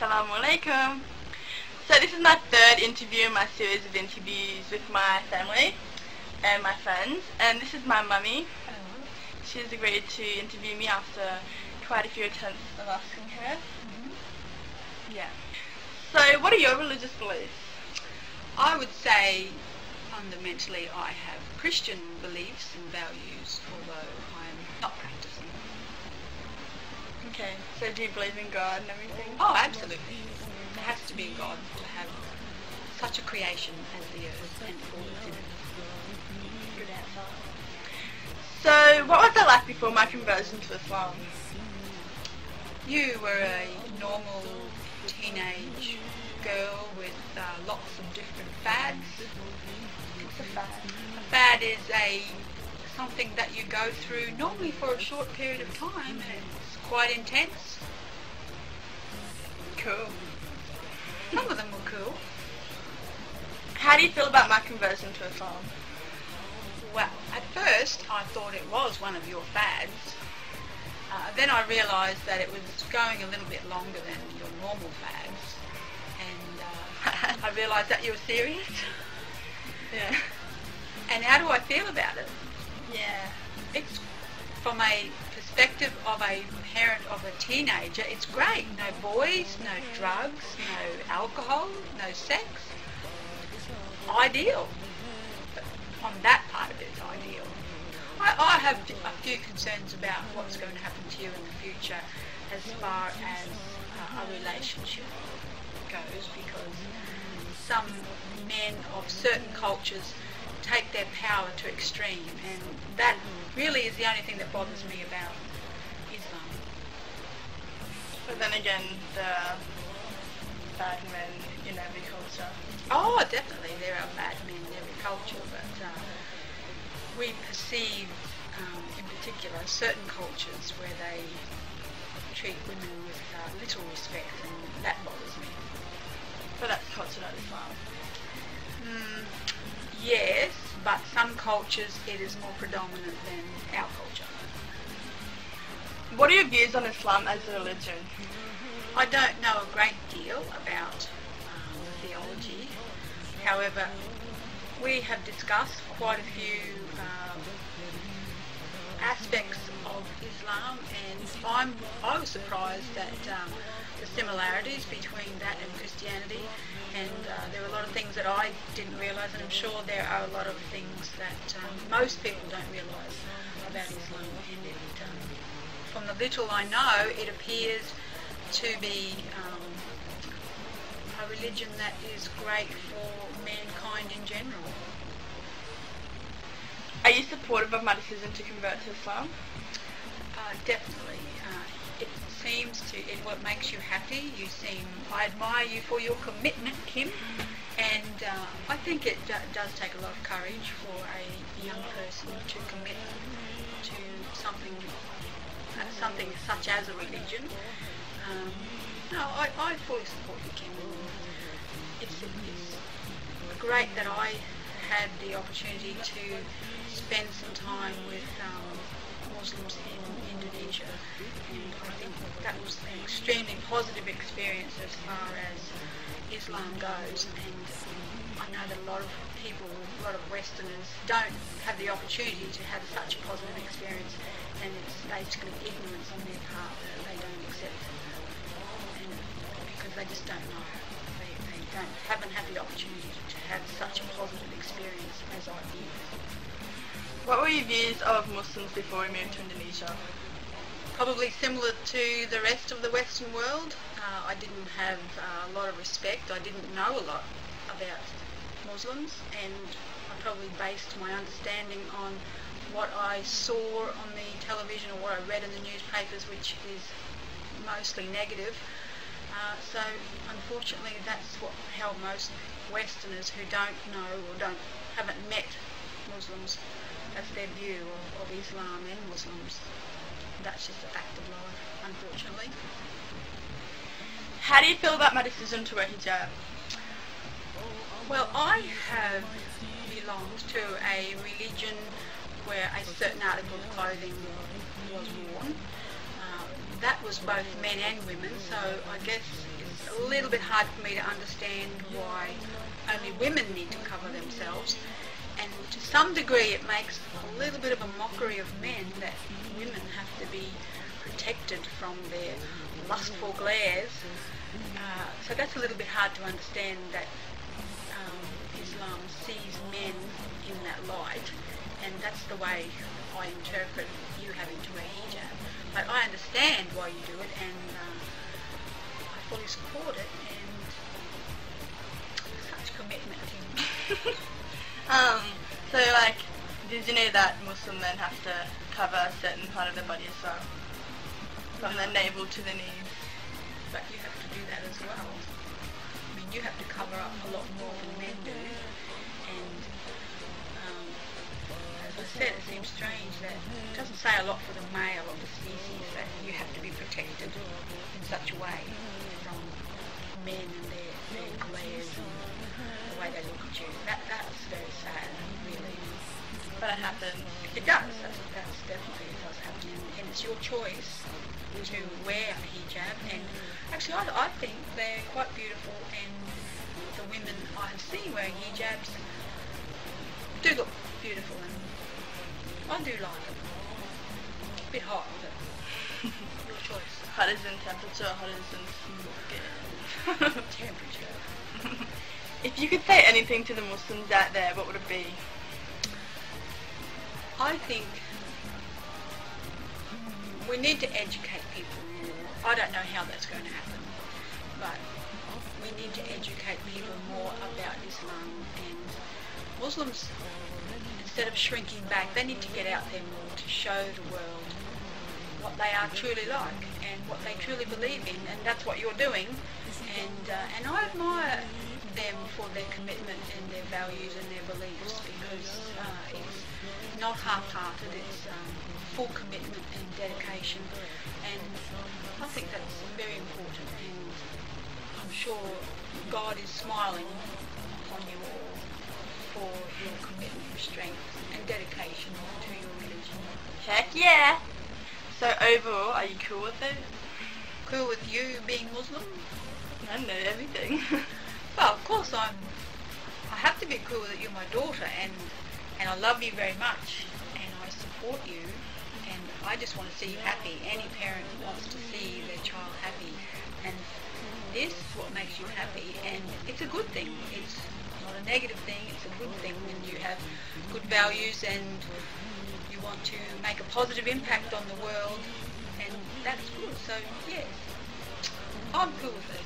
Assalamu alaikum. So this is my third interview in my series of interviews with my family and my friends, and this is my mummy. Hello. She's agreed to interview me after quite a few attempts of asking her. Yeah. So what are your religious beliefs? I would say fundamentally I have Christian beliefs and values, although I am not practicing. Okay, so do you believe in God and everything? Oh, absolutely. There has to be a God to have such a creation as the earth and all that's in it. Good answer. So what was it like before my conversion to Islam? You were a normal teenage girl with lots of different fads. What's a fad? A fad is something that you go through normally for a short period of time, and it's quite intense. Cool. Some of them were cool. How do you feel about my conversion to Islam? Well, at first I thought it was one of your fads. Then I realised that it was going a little bit longer than your normal fads, and I realised that you were serious. Yeah. And how do I feel about it? Yeah. It's from a perspective of a parent of a teenager, it's great. No boys, no drugs, no alcohol, no sex. Ideal. But on that part of it, it's ideal. I have a few concerns about what's going to happen to you in the future as far as a relationship goes, because some men of certain cultures take their power to extreme, and that really is the only thing that bothers me about Islam. But then again, the bad men in every culture. Oh, definitely, there are bad men in every culture, but we perceive, in particular, certain cultures where they treat women with little respect, and that bothers me. But that's culture, not Islam. Yes, but some cultures it is more predominant than our culture. What are your views on Islam as a religion? I don't know a great deal about theology. However, we have discussed quite a few aspects of Islam, and I was surprised at the similarities between that and Christianity, and there were a lot of things that I didn't realise, and I'm sure there are a lot of things that most people don't realise about Islam, and from the little I know, it appears to be a religion that is great for mankind in general. Are you supportive of my decision to convert to Islam? Definitely. It seems to, what makes you happy. I admire you for your commitment, Kim, and I think it does take a lot of courage for a young person to commit to something such as a religion. No, I fully support you, Kim. It's great that I had the opportunity to spend some time with Muslims in Indonesia, and I think that was an extremely positive experience as far as Islam goes, and I know that a lot of people, a lot of Westerners don't have the opportunity to have such a positive experience, and it's basically ignorance on their part that they don't accept, and because they just don't know. They haven't had the opportunity to have such a positive experience as I did. What were your views of Muslims before we moved to Indonesia? Probably similar to the rest of the Western world. I didn't have a lot of respect. I didn't know a lot about Muslims, and I probably based my understanding on what I saw on the television or what I read in the newspapers, which is mostly negative. So unfortunately that's how most Westerners who don't know or haven't met Muslims, that's their view of Islam and Muslims. That's just a fact of life, unfortunately. How do you feel about my decision to wear hijab? Well, I have belonged to a religion where a certain article of clothing was worn. That was both men and women, so I guess it's a little bit hard for me to understand why only women need to cover themselves, and to some degree it makes a little bit of a mockery of men that women have to be protected from their lustful glares. So that's a little bit hard to understand that Islam sees men in that light, and that's the way I interpret you having to wear hijab. But I understand why you do it, and I fully support it, and such commitment, Tim. So like, did you know that Muslim men have to cover a certain part of their body as well? From the navel to the knees. But you have to do that as well. I mean, you have to cover up a lot more than men do, and as I said, it seems strange that it doesn't say a lot for the male of the species that you have to be protected in such a way from men and their glares and the way they look at you. That's very sad, really. But it happens. It does. That's definitely, it does happen, and it's your choice to wear a hijab, and actually I think they're quite beautiful, and the women I have seen wearing hijabs do look beautiful, and I do like them. A bit hot, but your choice. Hot as in temperature, hot as in skin. Temperature. If you could say anything to the Muslims out there, what would it be? I think we need to educate people more. I don't know how that's going to happen, but we need to educate people more about Islam, and Muslims, instead of shrinking back, they need to get out there more to show the world what they are truly like and what they truly believe in, and that's what you're doing, and I admire them for their commitment and their values and their beliefs, because it's not half-hearted, it's full commitment and dedication, and I think that's very important, and I'm sure God is smiling upon you all for your commitment, strength and dedication to your religion. Heck yeah! So overall, are you cool with it? Cool with you being Muslim? I know everything. Well, of course I have to be cool that you're my daughter, and I love you very much, and I support you, and I just want to see you happy. Any parent wants to see their child happy, and this is what makes you happy, and it's a good thing. It's not a negative thing, it's a good thing when you have good values and you want to make a positive impact on the world, and that's good. So yes, I'm cool with it.